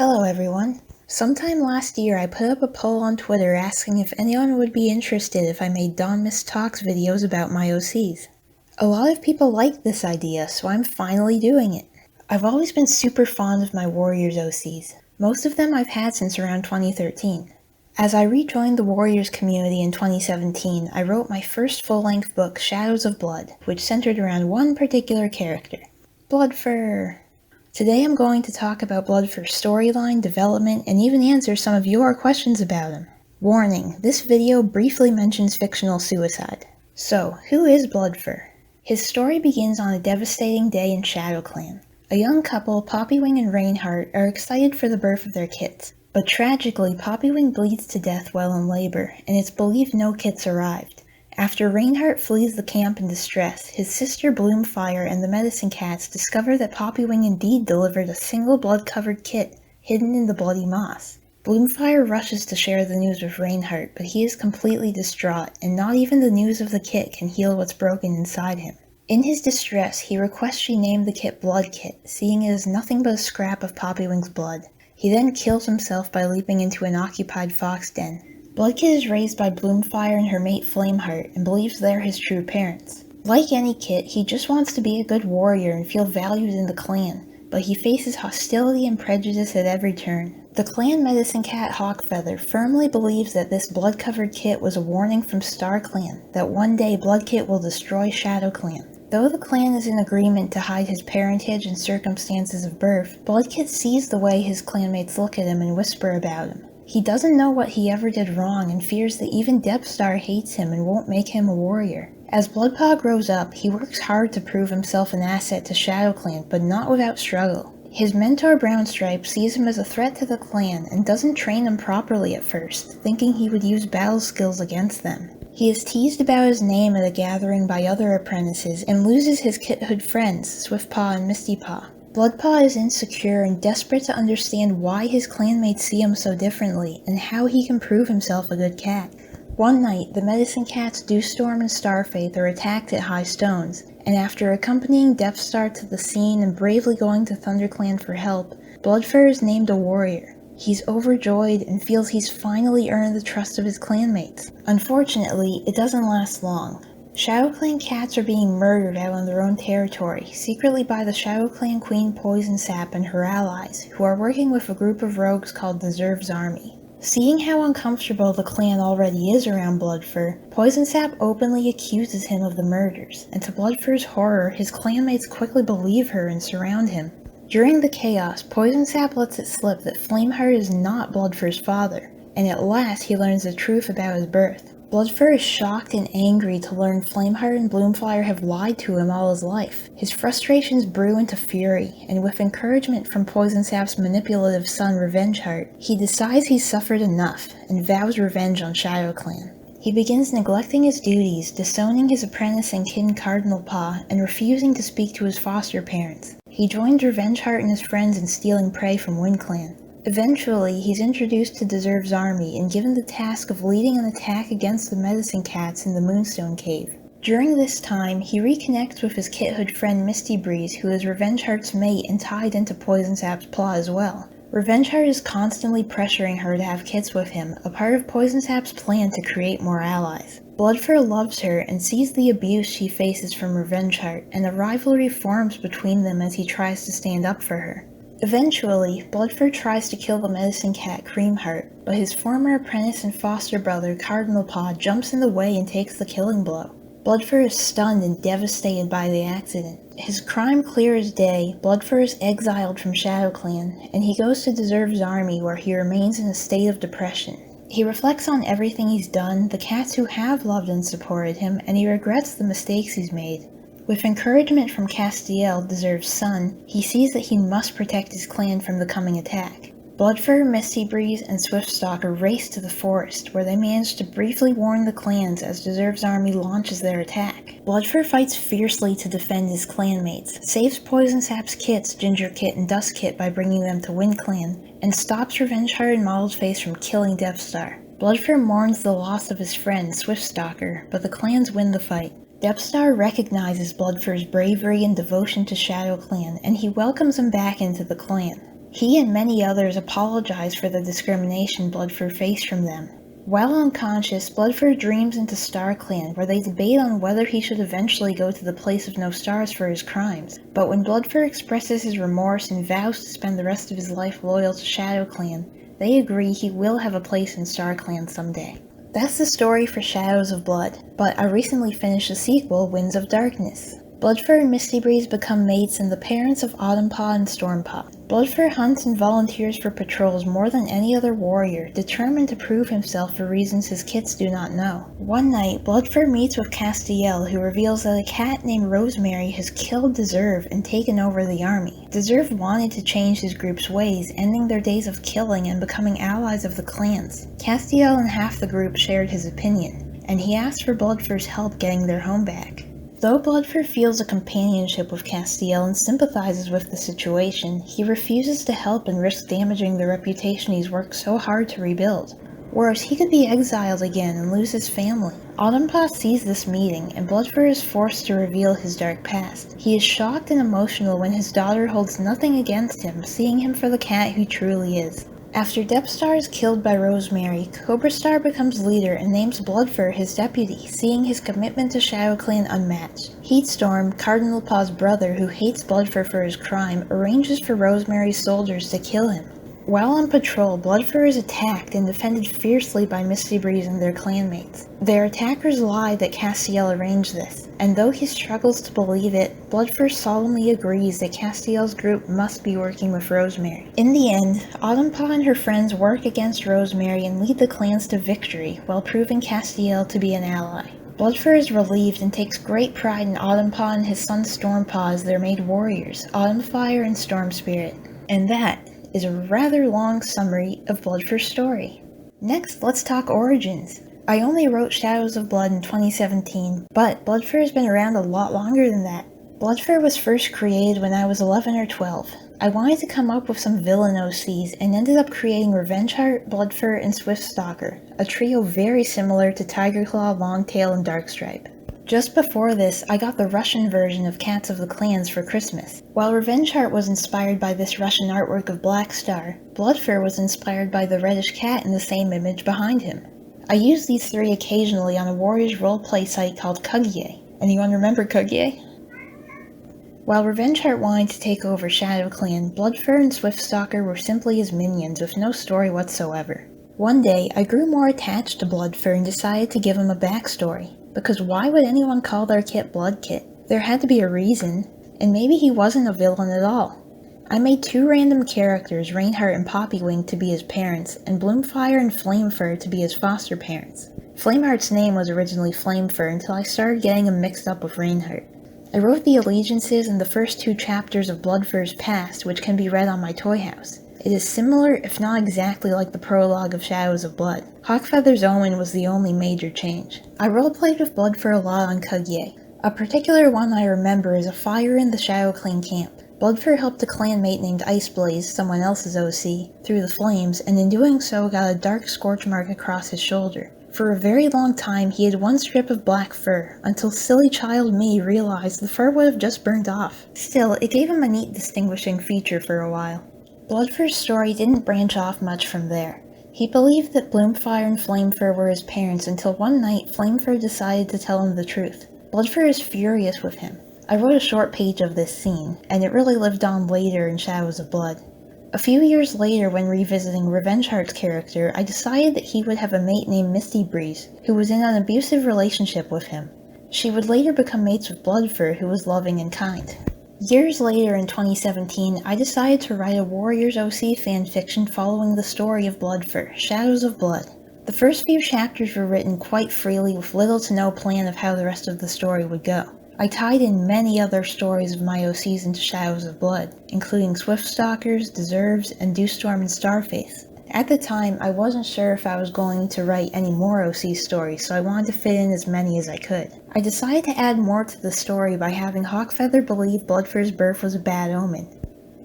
Hello everyone. Sometime last year I put up a poll on Twitter asking if anyone would be interested if I made Dawnmist Talks videos about my OCs. A lot of people liked this idea, so I'm finally doing it. I've always been super fond of my Warriors OCs. Most of them I've had since around 2013. As I rejoined the Warriors community in 2017, I wrote my first full-length book, Shadows of Blood, which centered around one particular character, Bloodfur. Today I'm going to talk about Bloodfur's storyline, development, and even answer some of your questions about him. Warning, this video briefly mentions fictional suicide. So, who is Bloodfur? His story begins on a devastating day in ShadowClan. A young couple, Poppywing and Reinhardt, are excited for the birth of their kits. But tragically, Poppywing bleeds to death while in labor, and it's believed no kits arrived. After Reinhardt flees the camp in distress, his sister Bloodfur and the medicine cats discover that Poppywing indeed delivered a single blood-covered kit hidden in the bloody moss. Bloodfur rushes to share the news with Reinhardt, but he is completely distraught, and not even the news of the kit can heal what's broken inside him. In his distress, he requests she name the kit Blood Kit, seeing it as nothing but a scrap of Poppywing's blood. He then kills himself by leaping into an occupied fox den. Bloodkit is raised by Bloodfur and her mate Flameheart and believes they're his true parents. Like any kit, he just wants to be a good warrior and feel valued in the clan, but he faces hostility and prejudice at every turn. The clan medicine cat Hawkfeather firmly believes that this blood-covered kit was a warning from StarClan, that one day Bloodkit will destroy ShadowClan. Though the clan is in agreement to hide his parentage and circumstances of birth, Bloodkit sees the way his clanmates look at him and whisper about him. He doesn't know what he ever did wrong and fears that even Depthstar hates him and won't make him a warrior. As Bloodpaw grows up, he works hard to prove himself an asset to ShadowClan, but not without struggle. His mentor Brownstripe sees him as a threat to the clan and doesn't train him properly at first, thinking he would use battle skills against them. He is teased about his name at a gathering by other apprentices and loses his kithood friends, Swiftpaw and Mistypaw. Bloodpaw is insecure and desperate to understand why his clanmates see him so differently, and how he can prove himself a good cat. One night, the medicine cats Dewstorm and Starfaith are attacked at High Stones, and after accompanying Depthstar to the scene and bravely going to ThunderClan for help, Bloodfur is named a warrior. He's overjoyed and feels he's finally earned the trust of his clanmates. Unfortunately, it doesn't last long. ShadowClan cats are being murdered out on their own territory, secretly by the ShadowClan Queen Poisonsap and her allies, who are working with a group of rogues called the Zerv's Army. Seeing how uncomfortable the clan already is around Bloodfur, Poisonsap openly accuses him of the murders, and to Bloodfur's horror, his clanmates quickly believe her and surround him. During the chaos, Poisonsap lets it slip that Flameheart is not Bloodfur's father, and at last he learns the truth about his birth. Bloodfur is shocked and angry to learn Flameheart and Bloodfur have lied to him all his life. His frustrations brew into fury, and with encouragement from Poisonsap's manipulative son Revengeheart, he decides he's suffered enough, and vows revenge on ShadowClan. He begins neglecting his duties, disowning his apprentice and kin Cardinal Paw, and refusing to speak to his foster parents. He joins Revengeheart and his friends in stealing prey from WindClan. Eventually, he's introduced to Zerv's army and given the task of leading an attack against the medicine cats in the Moonstone Cave. During this time, he reconnects with his kithood friend Misty Breeze, who is Revengeheart's mate and tied into Poisonsap's plot as well. Revengeheart is constantly pressuring her to have kits with him, a part of Poisonsap's plan to create more allies. Bloodfur loves her and sees the abuse she faces from Revengeheart, and a rivalry forms between them as he tries to stand up for her. Eventually, Bloodfur tries to kill the medicine cat Creamheart, but his former apprentice and foster brother Cardinal Paw jumps in the way and takes the killing blow. Bloodfur is stunned and devastated by the accident. His crime clear as day, Bloodfur is exiled from ShadowClan, and he goes to Zerv's army where he remains in a state of depression. He reflects on everything he's done, the cats who have loved and supported him, and he regrets the mistakes he's made. With encouragement from Castiel, Zerv's son, he sees that he must protect his clan from the coming attack. Bloodfur, Misty Breeze, and Swiftstalker race to the forest, where they manage to briefly warn the clans as Zerv's army launches their attack. Bloodfur fights fiercely to defend his clanmates, saves Poisonsap's kits, Ginger Kit and Dust Kit, by bringing them to WindClan, and stops Revengeheart and Mottled Face from killing Depthstar. Bloodfur mourns the loss of his friend, Swiftstalker, but the clans win the fight. Depthstar recognizes Bloodfur's bravery and devotion to ShadowClan, and he welcomes him back into the clan. He and many others apologize for the discrimination Bloodfur faced from them. While unconscious, Bloodfur dreams into StarClan, where they debate on whether he should eventually go to the Place of No Stars for his crimes. But when Bloodfur expresses his remorse and vows to spend the rest of his life loyal to ShadowClan, they agree he will have a place in StarClan someday. That's the story for Shadows of Blood, but I recently finished the sequel, Winds of Darkness. Bloodfur and Misty Breeze become mates and the parents of Autumpaw and Stormpaw. Bloodfur hunts and volunteers for patrols more than any other warrior, determined to prove himself for reasons his kits do not know. One night, Bloodfur meets with Castiel, who reveals that a cat named Rosemary has killed Deserve and taken over the army. Deserve wanted to change his group's ways, ending their days of killing and becoming allies of the clans. Castiel and half the group shared his opinion, and he asked for Bloodfur's help getting their home back. Though Bloodfur feels a companionship with Castiel and sympathizes with the situation, he refuses to help and risks damaging the reputation he's worked so hard to rebuild. Worse, he could be exiled again and lose his family. Autumpaw sees this meeting, and Bloodfur is forced to reveal his dark past. He is shocked and emotional when his daughter holds nothing against him, seeing him for the cat he truly is. After Depthstar is killed by Rosemary, Cobrastar becomes leader and names Bloodfur his deputy, seeing his commitment to ShadowClan unmatched. Heatstorm, Cardinal Paw's brother who hates Bloodfur for his crime, arranges for Rosemary's soldiers to kill him. While on patrol, Bloodfur is attacked and defended fiercely by Misty Breeze and their clanmates. Their attackers lie that Castiel arranged this, and though he struggles to believe it, Bloodfur solemnly agrees that Castiel's group must be working with Rosemary. In the end, Autumpaw and her friends work against Rosemary and lead the clans to victory, while proving Castiel to be an ally. Bloodfur is relieved and takes great pride in Autumpaw and his son Stormpaw as their made warriors, Autumnfire and Stormspirit. And that is a rather long summary of Bloodfur's story. Next, let's talk origins. I only wrote Shadows of Blood in 2017, but Bloodfur has been around a lot longer than that. Bloodfur was first created when I was 11 or 12. I wanted to come up with some villain OCs and ended up creating Revengeheart, Bloodfur, and Swiftstalker, a trio very similar to Tigerclaw, Longtail, and Darkstripe. Just before this, I got the Russian version of Cats of the Clans for Christmas. While Revengeheart was inspired by this Russian artwork of Blackstar, Bloodfur was inspired by the reddish cat in the same image behind him. I use these three occasionally on a Warriors roleplay site called Kugye. Anyone remember Kugye? While Revengeheart wanted to take over ShadowClan, Bloodfur and Swiftstalker were simply his minions with no story whatsoever. One day, I grew more attached to Bloodfur and decided to give him a backstory. Because why would anyone call their kit Blood Kit? There had to be a reason, and maybe he wasn't a villain at all. I made two random characters, Reinhardt and Poppywing, to be his parents, and Bloomfire and Flamefur to be his foster parents. Flameheart's name was originally Flamefur until I started getting him mixed up with Reinhardt. I wrote the allegiances in the first two chapters of Bloodfur's past, which can be read on my Toyhouse. It is similar, if not exactly like the prologue of Shadows of Blood. Hawkfeather's Omen was the only major change. I roleplayed with Bloodfur a lot on Kugye. A particular one I remember is a fire in the ShadowClan camp. Bloodfur helped a clanmate named Iceblaze, someone else's OC, through the flames, and in doing so got a dark scorch mark across his shoulder. For a very long time he had one strip of black fur, until silly child me realized the fur would have just burned off. Still, it gave him a neat distinguishing feature for a while. Bloodfur's story didn't branch off much from there. He believed that Bloomfire and Flamefur were his parents until one night Flamefur decided to tell him the truth. Bloodfur is furious with him. I wrote a short page of this scene, and it really lived on later in Shadows of Blood. A few years later, when revisiting Revengeheart's character, I decided that he would have a mate named Misty Breeze, who was in an abusive relationship with him. She would later become mates with Bloodfur, who was loving and kind. Years later in 2017, I decided to write a Warriors OC fanfiction following the story of Bloodfur, Shadows of Blood. The first few chapters were written quite freely with little to no plan of how the rest of the story would go. I tied in many other stories of my OCs into Shadows of Blood, including Swiftstalkers, Deserves, and Dewstorm and Starface. At the time, I wasn't sure if I was going to write any more OC stories, so I wanted to fit in as many as I could. I decided to add more to the story by having Hawkfeather believe Bloodfur's birth was a bad omen.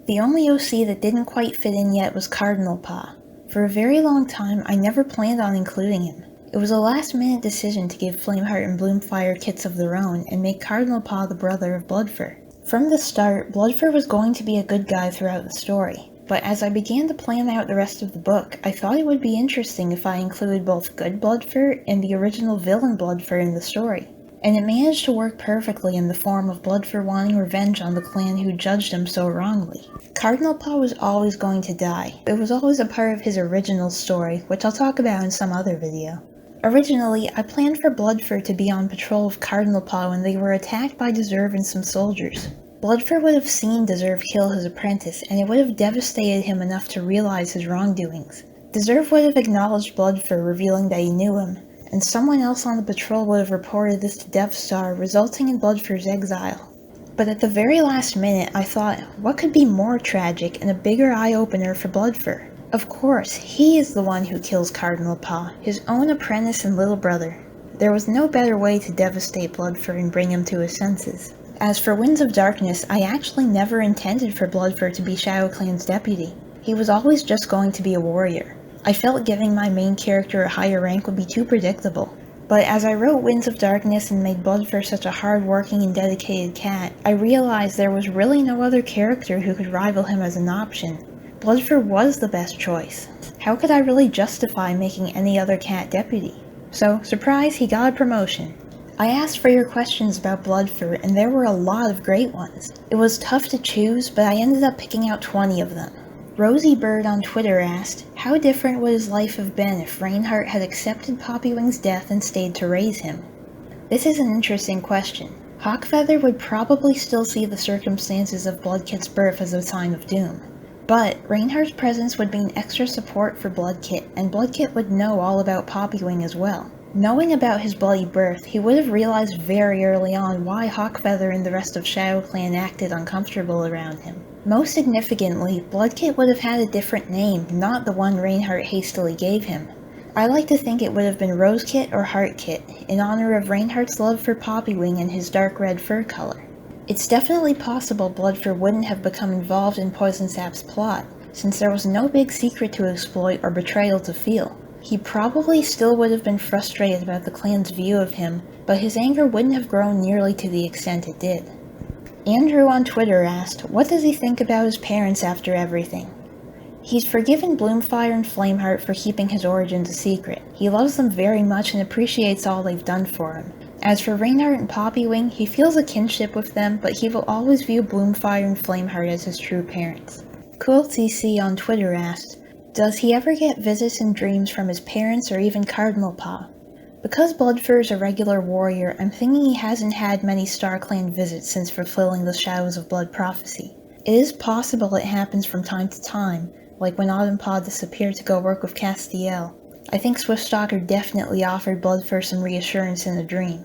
The only OC that didn't quite fit in yet was Cardinal Paw. For a very long time, I never planned on including him. It was a last-minute decision to give Flameheart and Bloomfire kits of their own and make Cardinal Paw the brother of Bloodfur. From the start, Bloodfur was going to be a good guy throughout the story. But as I began to plan out the rest of the book, I thought it would be interesting if I included both good Bloodfur and the original villain Bloodfur in the story. And it managed to work perfectly in the form of Bloodfur wanting revenge on the clan who judged him so wrongly. Cardinal Paw was always going to die. It was always a part of his original story, which I'll talk about in some other video. Originally, I planned for Bloodfur to be on patrol with Cardinal Paw when they were attacked by Deserve and some soldiers. Bloodfur would have seen Deserve kill his apprentice, and it would have devastated him enough to realize his wrongdoings. Deserve would have acknowledged Bloodfur, revealing that he knew him, and someone else on the patrol would have reported this to Death Star, resulting in Bloodfur's exile. But at the very last minute, I thought, what could be more tragic and a bigger eye-opener for Bloodfur? Of course, he is the one who kills Cardinal Paw, his own apprentice and little brother. There was no better way to devastate Bloodfur and bring him to his senses. As for Winds of Darkness, I actually never intended for Bloodfur to be Shadow Clan's deputy. He was always just going to be a warrior. I felt giving my main character a higher rank would be too predictable. But as I wrote Winds of Darkness and made Bloodfur such a hard-working and dedicated cat, I realized there was really no other character who could rival him as an option. Bloodfur was the best choice. How could I really justify making any other cat deputy? So, surprise, he got a promotion. I asked for your questions about Bloodfur, and there were a lot of great ones. It was tough to choose, but I ended up picking out 20 of them. Rosie Bird on Twitter asked, how different would his life have been if Reinhardt had accepted Poppywing's death and stayed to raise him? This is an interesting question. Hawkfeather would probably still see the circumstances of Bloodkit's birth as a sign of doom. But Reinhardt's presence would mean extra support for Bloodkit, and Bloodkit would know all about Poppywing as well. Knowing about his bloody birth, he would have realized very early on why Hawkfeather and the rest of Shadow Clan acted uncomfortable around him. Most significantly, Bloodkit would have had a different name, not the one Reinhardt hastily gave him. I like to think it would have been Rosekit or Heartkit, in honor of Reinhardt's love for Poppywing and his dark red fur color. It's definitely possible Bloodfur wouldn't have become involved in Poison Sap's plot, since there was no big secret to exploit or betrayal to feel. He probably still would have been frustrated about the clan's view of him, but his anger wouldn't have grown nearly to the extent it did. Andrew on Twitter asked, what does he think about his parents after everything? He's forgiven Bloomfire and Flameheart for keeping his origins a secret. He loves them very much and appreciates all they've done for him. As for Reinhardt and Poppywing, he feels a kinship with them, but he will always view Bloomfire and Flameheart as his true parents. CoolTC on Twitter asked, does he ever get visits and dreams from his parents or even Cardinal Paw? Because Bloodfur is a regular warrior, I'm thinking he hasn't had many StarClan visits since fulfilling the Shadows of Blood prophecy. It is possible it happens from time to time, like when Autumn Paw disappeared to go work with Castiel. I think Swiftstalker definitely offered Bloodfur some reassurance in a dream.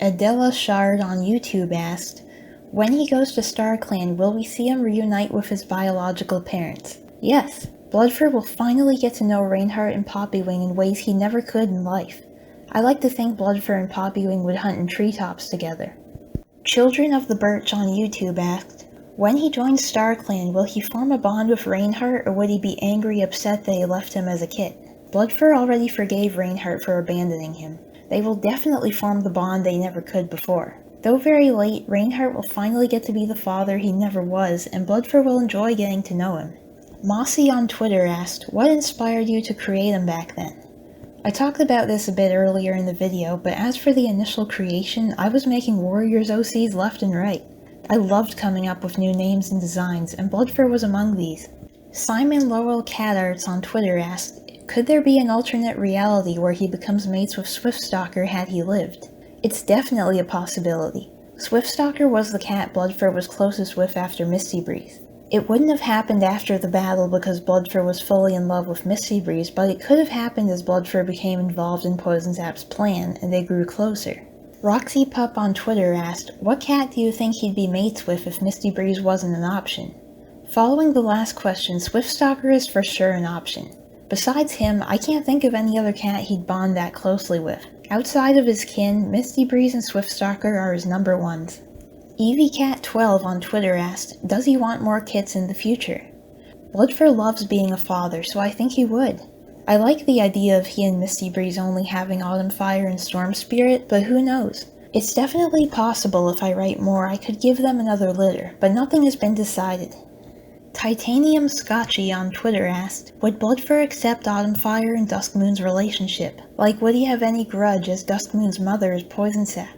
Adela Shard on YouTube asked, when he goes to StarClan, will we see him reunite with his biological parents? Yes, Bloodfur will finally get to know Reinhardt and Poppywing in ways he never could in life. I like to think Bloodfur and Poppywing would hunt in treetops together. Children of the Birch on YouTube asked, when he joins StarClan, will he form a bond with Reinhardt, or would he be angry upset that he left him as a kid? Bloodfur already forgave Reinhardt for abandoning him. They will definitely form the bond they never could before. Though very late, Reinhardt will finally get to be the father he never was, and Bloodfur will enjoy getting to know him. Mossy on Twitter asked, what inspired you to create him back then? I talked about this a bit earlier in the video, but as for the initial creation, I was making Warriors OCs left and right. I loved coming up with new names and designs, and Bloodfur was among these. Simon Lowell Cat Arts on Twitter asked, could there be an alternate reality where he becomes mates with Swiftstalker had he lived? It's definitely a possibility. Swiftstalker was the cat Bloodfur was closest with after Misty Breeze. It wouldn't have happened after the battle because Bloodfur was fully in love with Misty Breeze, but it could have happened as Bloodfur became involved in Poison Sap's plan, and they grew closer. Roxy Pup on Twitter asked, what cat do you think he'd be mates with if Misty Breeze wasn't an option? Following the last question, Swiftstalker is for sure an option. Besides him, I can't think of any other cat he'd bond that closely with. Outside of his kin, Misty Breeze and Swiftstalker are his number ones. EVCat12 on Twitter asked, does he want more kits in the future? Bloodfur loves being a father, so I think he would. I like the idea of he and Misty Breeze only having Autumn Fire and Storm Spirit, but who knows? It's definitely possible if I write more I could give them another litter, but nothing has been decided. Titanium Scotchy on Twitter asked, would Bloodfur accept Autumnfire and Duskmoon's relationship? Like, would he have any grudge as Duskmoon's mother is poison sap?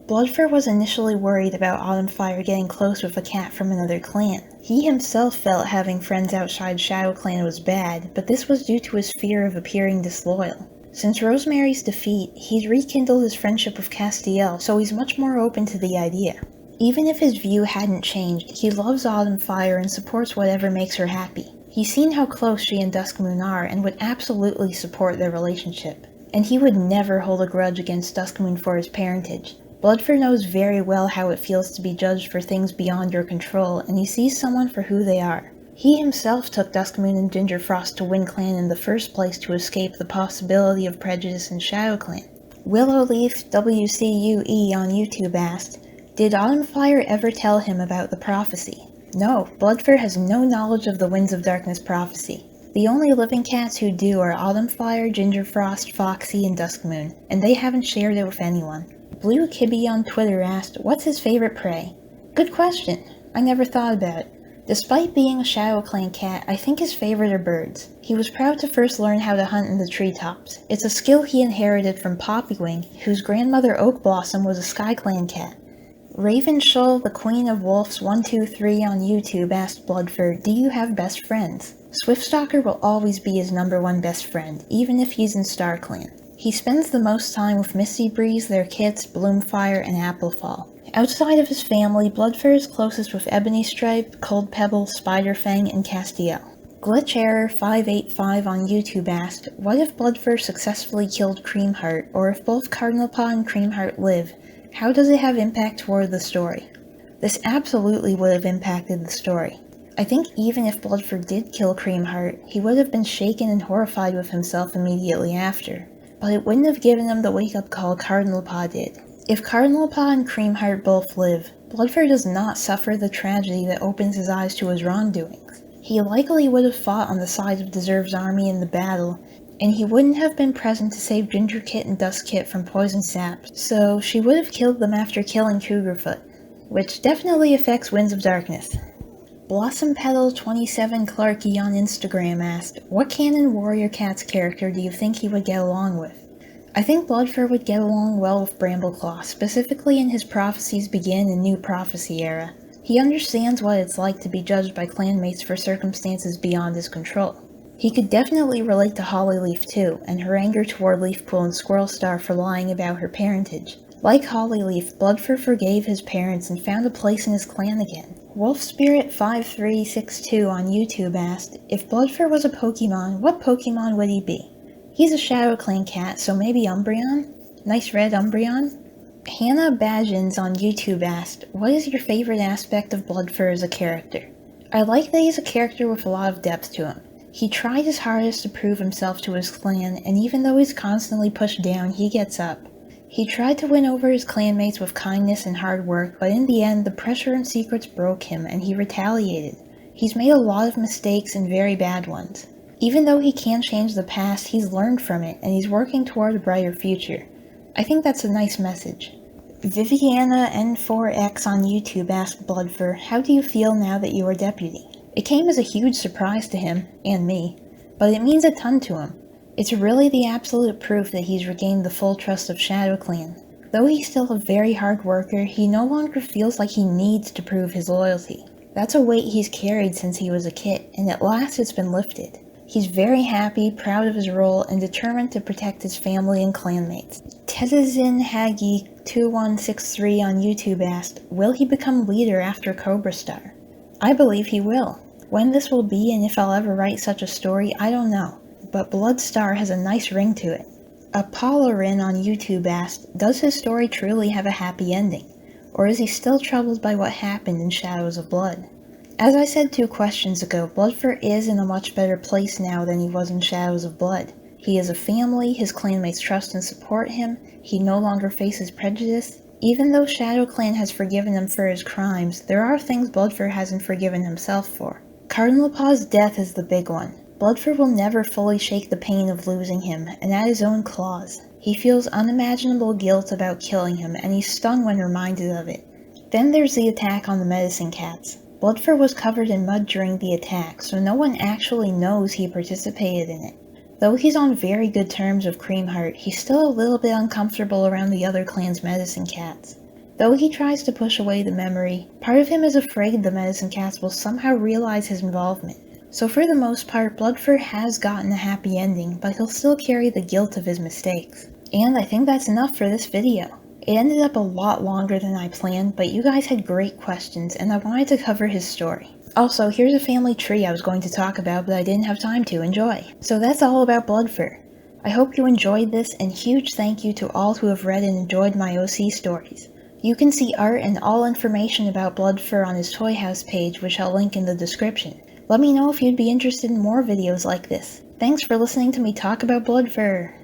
Bloodfur was initially worried about Autumnfire getting close with a cat from another clan. He himself felt having friends outside Shadow Clan was bad, but this was due to his fear of appearing disloyal. Since Rosemary's defeat, he'd rekindled his friendship with Castiel, so he's much more open to the idea. Even if his view hadn't changed, he loves Autumnfire and supports whatever makes her happy. He's seen how close she and Duskmoon are and would absolutely support their relationship. And he would never hold a grudge against Duskmoon for his parentage. Bloodfur knows very well how it feels to be judged for things beyond your control, and he sees someone for who they are. He himself took Duskmoon and Gingerfrost to Wind Clan in the first place to escape the possibility of prejudice in Shadow Clan. Willowleaf WCUE on YouTube asked, did Autumnfire ever tell him about the prophecy? No, Bloodfur has no knowledge of the Winds of Darkness prophecy. The only living cats who do are Autumnfire, Gingerfrost, Foxy, and Duskmoon, and they haven't shared it with anyone. Blue Kibby on Twitter asked, what's his favorite prey? Good question. I never thought about it. Despite being a Shadow Clan cat, I think his favorite are birds. He was proud to first learn how to hunt in the treetops. It's a skill he inherited from Poppywing, whose grandmother Oak Blossom was a Sky Clan cat. Raven Shull, the Queen of Wolves 123 on YouTube asked Bloodfur, do you have best friends? Swiftstalker will always be his #1 best friend, even if he's in Star Clan. He spends the most time with Misty Breeze, their kits, Bloomfire, and Applefall. Outside of his family, Bloodfur is closest with Ebony Stripe, Cold Pebble, Spiderfang, and Castiel. Glitch Error 585 on YouTube asked, what if Bloodfur successfully killed Creamheart, or if both Cardinal Paw and Creamheart live? How does it have impact toward the story? This absolutely would have impacted the story. I think even if Bloodfur did kill Creamheart, he would have been shaken and horrified with himself immediately after. But it wouldn't have given him the wake-up call Cardinal Paw did. If Cardinal Paw and Creamheart both live, Bloodfur does not suffer the tragedy that opens his eyes to his wrongdoings. He likely would have fought on the side of Deserve's army in the battle, and he wouldn't have been present to save Ginger Kit and Dusk Kit from poison sap, so she would have killed them after killing Cougarfoot, which definitely affects Winds of Darkness. Blossom Petal 27 Clarky on Instagram asked, what canon warrior cat's character do you think he would get along with? I think Bloodfur would get along well with Brambleclaw, specifically in his Prophecies Begin and New Prophecy era. He understands what it's like to be judged by clanmates for circumstances beyond his control. He could definitely relate to Hollyleaf too, and her anger toward Leafpool and Squirrelstar for lying about her parentage. Like Hollyleaf, Bloodfur forgave his parents and found a place in his clan again. Wolfspirit5362 on YouTube asked, if Bloodfur was a Pokemon, what Pokemon would he be? He's a Shadow Clan cat, so maybe Umbreon? Nice red Umbreon? Hannah Badgens on YouTube asked, what is your favorite aspect of Bloodfur as a character? I like that he's a character with a lot of depth to him. He tried his hardest to prove himself to his clan, and even though he's constantly pushed down, he gets up. He tried to win over his clanmates with kindness and hard work, but in the end, the pressure and secrets broke him, and he retaliated. He's made a lot of mistakes and very bad ones. Even though he can't change the past, he's learned from it, and he's working toward a brighter future. I think that's a nice message. Viviana N4X on YouTube asked Bloodfur, how do you feel now that you are deputy? It came as a huge surprise to him, and me, but it means a ton to him. It's really the absolute proof that he's regained the full trust of Shadow Clan. Though he's still a very hard worker, he no longer feels like he needs to prove his loyalty. That's a weight he's carried since he was a kid, and at last it's been lifted. He's very happy, proud of his role, and determined to protect his family and clanmates. Tedazin Haggy 2163 on YouTube asked, will he become leader after Cobra Star? I believe he will. When this will be and if I'll ever write such a story, I don't know, but Bloodstar has a nice ring to it. Apollorin on YouTube asked, does his story truly have a happy ending, or is he still troubled by what happened in Shadows of Blood? As I said 2 questions ago, Bloodfur is in a much better place now than he was in Shadows of Blood. He has a family, his clanmates trust and support him, he no longer faces prejudice. Even though Shadow Clan has forgiven him for his crimes, there are things Bloodfur hasn't forgiven himself for. Cardinal Paw's death is the big one. Bloodfur will never fully shake the pain of losing him, and at his own claws. He feels unimaginable guilt about killing him, and he's stung when reminded of it. Then there's the attack on the medicine cats. Bloodfur was covered in mud during the attack, so no one actually knows he participated in it. Though he's on very good terms with Creamheart, he's still a little bit uncomfortable around the other clan's medicine cats. Though he tries to push away the memory, part of him is afraid the medicine cats will somehow realize his involvement. So for the most part, Bloodfur has gotten a happy ending, but he'll still carry the guilt of his mistakes. And I think that's enough for this video. It ended up a lot longer than I planned, but you guys had great questions, and I wanted to cover his story. Also, here's a family tree I was going to talk about, but I didn't have time to. Enjoy! So that's all about Bloodfur. I hope you enjoyed this, and huge thank you to all who have read and enjoyed my OC stories. You can see art and all information about Bloodfur on his Toyhouse page, which I'll link in the description. Let me know if you'd be interested in more videos like this. Thanks for listening to me talk about Bloodfur.